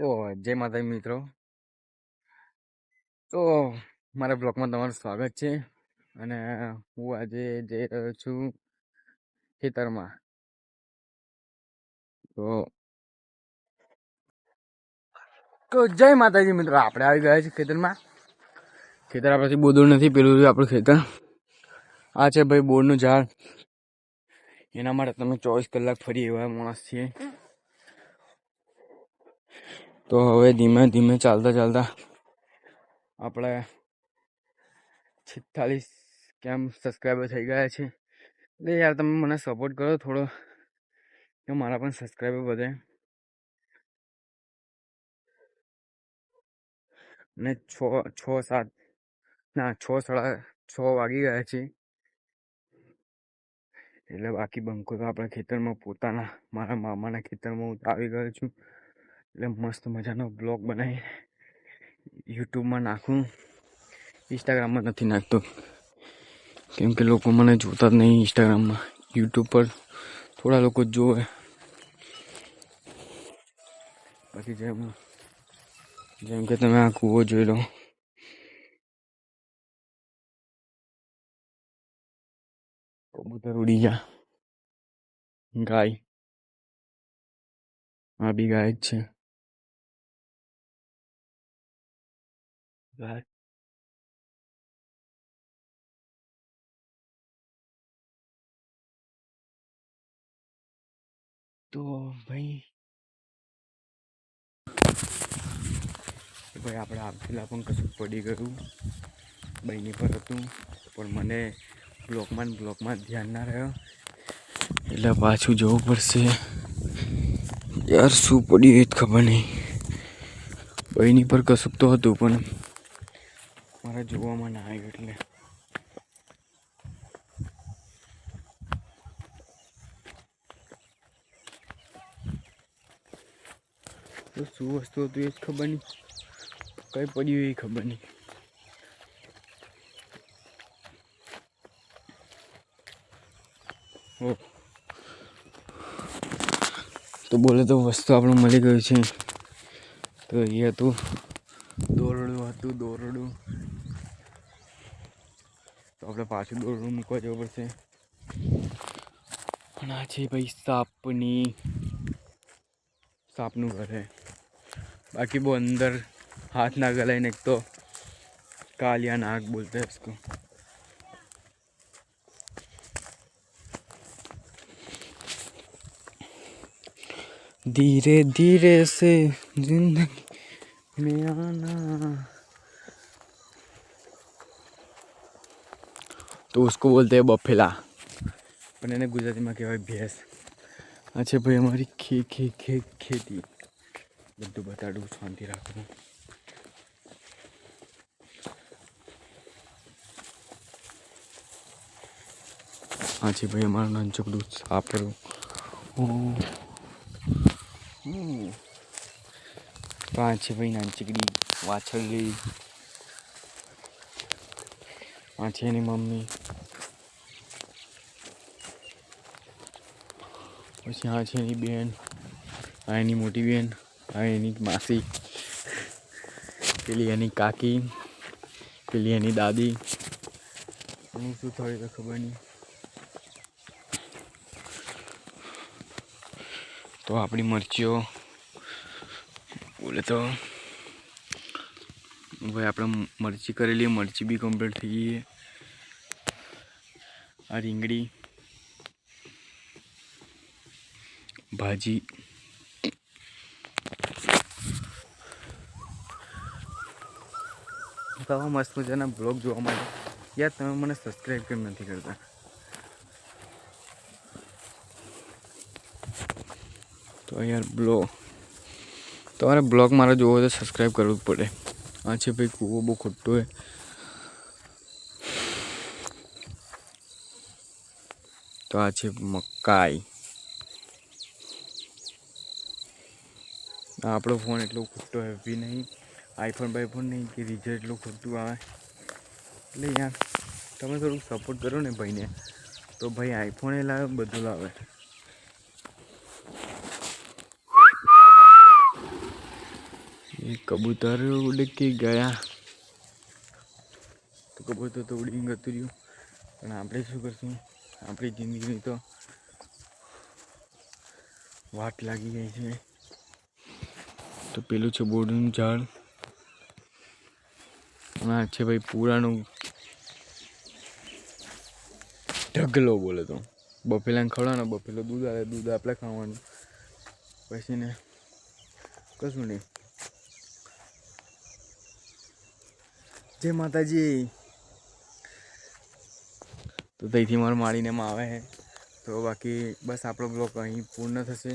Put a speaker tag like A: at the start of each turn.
A: તો જય માતાજી મિત્રો. તો મારા બ્લોગમાં તમારું સ્વાગત છે. અને હું આજે જઈ રહ્યો છું ખેતરમાં. તો જય માતાજી મિત્રો, આપણે આવી ગયા છીએ ખેતરમાં. ખેતર આપણાથી બહુ દૂર નથી, પેલું આપણું ખેતર. આ છે ભાઈ બોરનું ઝાડ. એના માટે તમે 24 કલાક ફરી એવા માણસ છીએ. તો હવે ધીમે ધીમે ચાલતા આપણે 46 કેમ સબસ્ક્રાઈબર થઈ ગયા છે. એટલે યાર તમે મને સપોર્ટ કરો થોડો, કે મારા પણ સબસ્ક્રાઈબર વધે. અને 6:30 વાગી ગયા છે. એટલે બાકી બંકો તો આપણા ખેતરમાં મારા મામાના ખેતરમાં હું આવી ગયો છું. એટલે મસ્ત મજાનો બ્લોગ બનાવી યુટ્યુબમાં નાખું. ઇન્સ્ટાગ્રામમાં નથી નાખતો, કેમ કે લોકો મને જોતા જ નહીં ઇન્સ્ટાગ્રામમાં. યુટ્યુબ પર થોડા લોકો જોવે. બાકી જેમ કે તમે આ કૂવો જોઈ લો. કબૂતર ઉડી જા. ગાય, આ બી ગાય જ છે. ગાય તો ભાઈ આપણે આપેલા પણ કશું પડી ગયું. બહેની પર હતું, પણ મને બ્લોકમાં ધ્યાન ના રહ્યો. એટલે પાછું જવું પડશે. યાર શું પડ્યું એ જ ખબર નહીં. બહેની પર કશુંક તો હતું, પણ મારે જોવામાં ના આવ્યું. એટલે તો શું વસ્તુ હતું એ જ ખબર નહીં, કઈ પડ્યું એ ખબર નહીં. તો બોલે તો વસ્તુ આપણું મળી ગયું છે. તો એ હતું દોરડું. તો આપણે પાછું દોરડું મૂકવા જવું પડશે. અને આ છે ભાઈ સાપનું ઘર છે. બાકી બહુ અંદર હાથ ના ગલાય ને. એક તો कालिया नाग बोलते हैं इसको. धीरे धीरे से जिंदगी में आना. तो उसको बोलते हैं बफेला, पर એને ગુજરાતીમાં કહેવાય ભેંસ. આ છે ભાઈ અમારી ખેતી. બધું બતાડું, શાંતિ રાખવું. આ છે ભાઈ અમારું નાનચકડું સાપરું. આ છે ભાઈ નાનચકડી વાછરડી. આ છે એની મમ્મી. પછી આ છે એની બેન. આ એની મોટી બેન. આ એની માસી. પેલી એની કાકી. પેલી એની દાદી. એનું શું થયું તો ખબર નહીં. તો આપણી મરચીઓ બોલે તો ભાઈ આપણે મરચી કરેલી, મરચી બી કમ્પ્લીટ થઈ ગઈ. આ રીંગણી ભાજી. આવા મસ્ત મજાના બ્લોગ જોવા માટે યાર તમે મને સબસ્ક્રાઈબ કેમ નથી કરતા? તો યાર તમારે બ્લોગ મારો જોવો તો સબસ્ક્રાઈબ કરવું જ પડે. આ છે ભાઈ કૂવો બહુ ખોટો હોય. તો આ છે મકાઈ. આપણો ફોન એટલો ખોટો હેવી નહીં, આઈફોન નહીં કે રિઝલ્ટ એટલું ખોટું આવે. એટલે યાર તમે થોડુંક સપોર્ટ કરો ને ભાઈને, તો ભાઈ આઈફોન એ લાવે, બધું લાવે. કબૂતર ઉડી ગયા. તો કબૂતર તો ઉડીને ગતું રહ્યું, પણ આપણે શું કરશું? આપણી જિંદગીની તો વાટ લાગી ગઈ છે. તો પેલું છે બોરડીનું ઝાડ, અને આ છે ભાઈ પુરાણું ઢગલો. બોલે તો બફેલાને ખવડાવવાનો, બફેલો દૂધ આવે, દૂધ આપણે ખાવાનું, પછી ને કશું નહીં. જય માતાજી. તો ત્યાંથી મારું માળીને માં આવે છે. તો બાકી બસ આપણો બ્લોગ અહીં પૂર્ણ થશે.